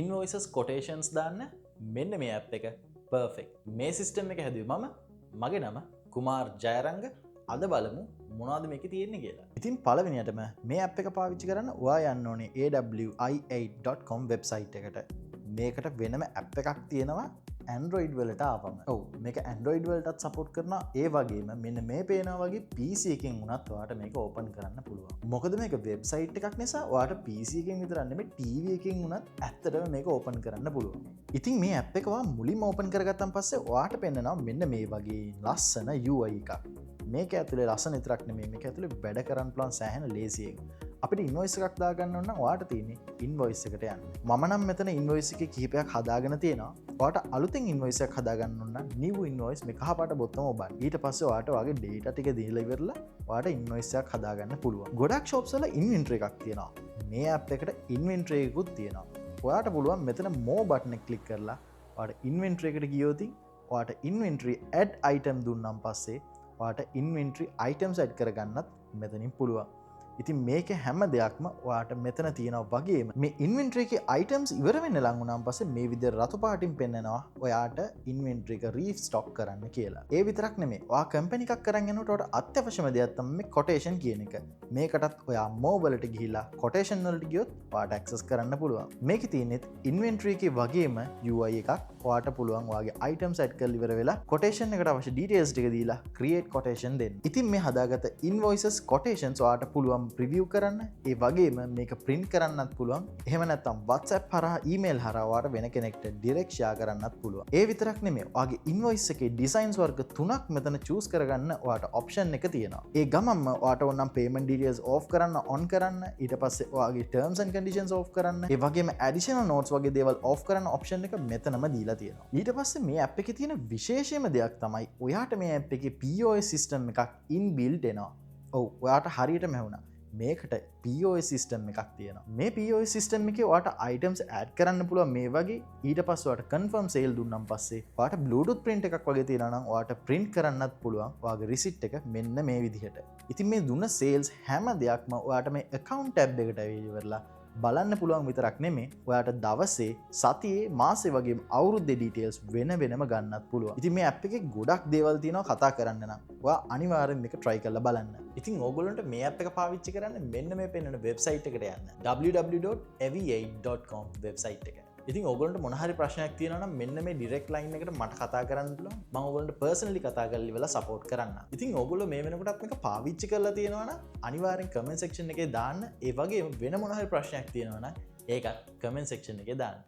ඉන්වොයිසස් කොටේෂන්ස් දාන්න මෙන්න මේ ඇප් එක පර්ෆෙක්ට්. මේ සිස්ටම් එක හැදුවේ මම. මගේ නම කුමාර් ජයරංග. අද බලමු මොනවද මේකේ තියෙන්නේ කියලා. ඉතින් පළවෙනියටම මේ ඇප් එක පාවිච්චි කරන්න ඔයා යන්න ඕනේ awi8.com වෙබ්සයිට් එකට. මේකට වෙනම ඇප් එකක් තියෙනවා Android වලට ආවම. ඔව් මේක Android වලටත් සපෝට් කරනවා. ඒ වගේම මෙන්න මේ පේනවා වගේ PC එකකින් උනත් ඔයාට මේක ඕපන් කරන්න පුළුවන්. මොකද මේක වෙබ්සයිට් එකක් නිසා ඔයාට PC එකකින් විතරක් නෙමෙයි TV එකකින් උනත් ඇත්තටම මේක ඕපන් කරන්න පුළුවන්. ඉතින් මේ ඇප් එක මුලින්ම ඕපන් කරගත්තන් පස්සේ ඔයාට පෙන්නනවා මෙන්න මේ වගේ ලස්සන UI එකක්. මේක ඇතුලේ ලස්සන විතරක් නෙමෙයි මේක ඇතුලේ වැඩ කරන්න පුළුවන් සෑහෙන ලේසියෙන්. අපිට ඉන්වොයිස් එකක් දාගන්න ඕන නම් ඔයාට තියෙන්නේ ඉන්වොයිස් එකට යන්න. මම නම් මෙතන ඉන්වොයිස් එකේ කිහිපයක් හදාගෙන තියෙනවා. ඔයාට අලුතෙන් ඉන්වොයිස් එකක් හදාගන්න ඕන නම් new invoice මේ කහ පාට බොත්තම ඔබන්න. ඊට පස්සේ ඔයාට ඔයාගේ data ටික දීලා ඉවරලා ඔයාට ඉන්වොයිස් එකක් හදාගන්න පුළුවන්. ගොඩක් shops වල inventory එකක් තියෙනවා. මේ app එකට inventory එකකුත් තියෙනවා. ඔයාට පුළුවන් මෙතන more button එක click කරලා ඔයාට inventory එකට ගියොත් ඔයාට inventory add item දුන්නාන් පස්සේ ඔයාට inventory items add කරගන්නත් මෙතනින් පුළුවන්. ඉතින් මේක හැම දෙයක්ම ඔයාට මෙතන තියෙනවා වගේම මේ ඉන්වෙන්ටරි එකේ items ඉවර වෙන්න ලඟ වුණාන් පස්සේ මේ විදිහට රතු පාටින් පෙන්නනවා ඔයාට ඉන්වෙන්ටරි එක රීස්ටොක් කරන්න කියලා. ඒ විතරක් නෙමෙයි. ඔයා කම්පැනි එකක් කරන් යනකොට ඔයාට අත්‍යවශ්‍යම දෙයක් තමයි මේ කොටේෂන් කියන එක. මේකටත් ඔයා මෝ වලට ගිහිලා කොටේෂන් වලට ගියොත් ඔයාට ඇක්සස් කරන්න පුළුවන්. මේකේ තියෙන්නේ ඉන්වෙන්ටරි එකේ වගේම UI එකක්. ඔයාට පුළුවන් ඔයාගේ items add කරලා ඉවර වෙලා කොටේෂන් එකට අවශ්‍ය details ටික දීලා create quotation දෙන්න. ඉතින් මේ හදාගත්ත invoices quotations ඔයාට පුළුවන් ප්‍රිවියව් කරන්න ඒ වගේම මේක print කරන්නත් පුළුවන්. එහෙම නැත්නම් WhatsApp හරහා email හරහා ඔයාට වෙන කෙනෙක්ට direct share කරන්නත් පුළුවන්. ඒ විතරක් නෙමෙයි ඔයාගේ invoice එකේ designs වර්ග 3ක් මෙතන choose කරගන්න ඔයාට option එක තියෙනවා. ඒ ගමන්ම ඔයාට ඕනම් payment details off කරන්න on කරන්න ඊට පස්සේ ඔයාගේ terms and conditions off කරන්න ඒ වගේම additional notes වගේ දේවල් off කරන්න option එක මෙතනම දීලා තියෙනවා. ඊට පස්සේ මේ app එකේ තියෙන විශේෂම දෙයක් තමයි ඔයාට මේ app එකේ POS system එකක් inbuilt එනවා. ඔව් ඔයාට හරියටම ඇහුණා. මේකට POS සිස්ටම් එකක් තියෙනවා. මේ POS සිස්ටම් එකේ ඔයාට items add කරන්න පුළුවන් මේ වගේ. ඊට පස්සේ ඔයාට confirm sale දුන්නාන් පස්සේ ඔයාට bluetooth print එකක් වගේ තියෙනවා නම් ඔයාට print කරන්නත් පුළුවන්. ඔයාගේ receipt එක මෙන්න මේ විදිහට. ඉතින් මේ දුන්න sales හැම දෙයක්ම ඔයාට මේ account tab එකට ඇවිල්ලා ඉවරලා බලන්න පුළුවන් විතරක් නෙමේ ඔයාට දවසේ සතියේ මාසේ වගේම අවුරුද්දේ details වෙන වෙනම ගන්නත් පුළුවන්. ඉතින් මේ app එකේ ගොඩක් දේවල් තියෙනවා කතා කරන්න නම් ඔයා අනිවාර්යෙන් මේක try කරලා බලන්න. ඉතින් ඕගොල්ලන්ට මේ app එක පාවිච්චි කරන්න මෙන්න මේ පෙන්වන වෙබ්සයිට් එකට යන්න. www.avi8.com වෙබ්සයිට් එක. ඉතින් ඕගොල්ලන්ට මොන හරි ප්‍රශ්නයක් තියෙනවා නම් මෙන්න මේ direct line එකට මට කතා කරන්න පුළුවන්. මම ඕගොල්ලන්ට personally කතා කරලා ඉවලා support කරන්න. ඉතින් ඕගොල්ලෝ මේ වෙනකොටත් මේක පාවිච්චි කරලා තියෙනවා නම් අනිවාර්යෙන් comment section එකේ දාන්න. ඒ වගේම වෙන මොන හරි ප්‍රශ්නයක් තියෙනවා නම් ඒකත් comment section එකේ දාන්න.